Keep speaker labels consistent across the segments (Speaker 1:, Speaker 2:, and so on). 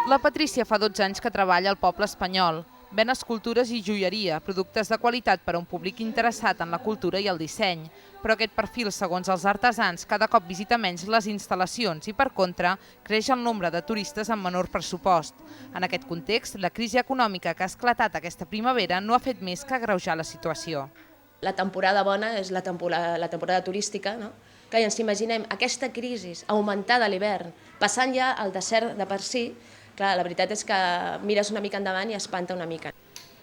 Speaker 1: La Patrícia fa 12 anys que treballa al poble espanyol. Ven escultures i joieria, productes de qualitat per a un públic interessat en la cultura i el disseny. Però aquest perfil, segons els artesans, cada cop visita menys les instal·lacions i, per contra, creix el nombre de turistes amb menor pressupost. En aquest context, la crisi econòmica que ha esclatat aquesta primavera no ha fet més que agreujar la situació.
Speaker 2: La temporada bona és la temporada turística, no? Que ens imaginem aquesta crisi augmentada a l'hivern, passant ja al desert de per si, clar, la veritat és que mires una mica endavant i espanta una mica.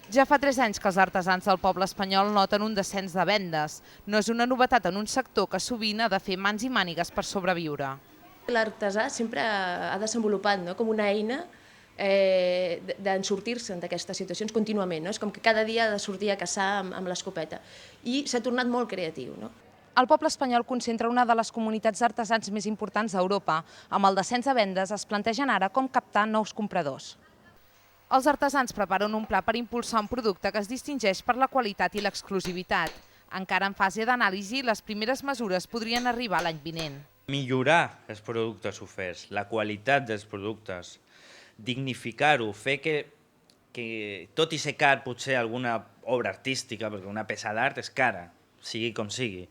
Speaker 1: Ja fa 3 anys que els artesans del poble espanyol noten un descens de vendes. No és una novetat en un sector que sovint ha de fer mans i mànigues per sobreviure.
Speaker 2: L'artesà sempre ha desenvolupat com una eina d'en sortir-se d'aquestes situacions contínuament. És com que cada dia ha de sortir a caçar amb l'escopeta. I s'ha tornat molt creatiu.
Speaker 1: El poble espanyol concentra una de les comunitats d'artesans més importants d'Europa. Amb el descens de vendes es plantegen ara com captar nous compradors. Els artesans preparen un pla per impulsar un producte que es distingeix per la qualitat i l'exclusivitat. Encara en fase d'anàlisi, les primeres mesures podrien arribar l'any vinent.
Speaker 3: Millorar els productes oferts, la qualitat dels productes, dignificar-ho, fer que tot i ser car potser alguna obra artística, perquè una peça d'art és cara, sigui com sigui,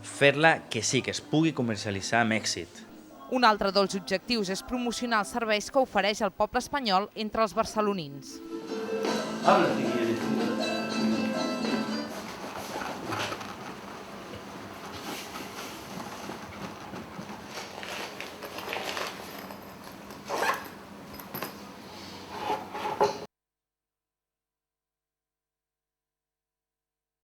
Speaker 3: fer-la que sí, que es pugui comercialitzar amb èxit.
Speaker 1: Un altre dels objectius és promocionar els serveis que ofereix el poble espanyol entre els barcelonins.
Speaker 4: Habla si quieres.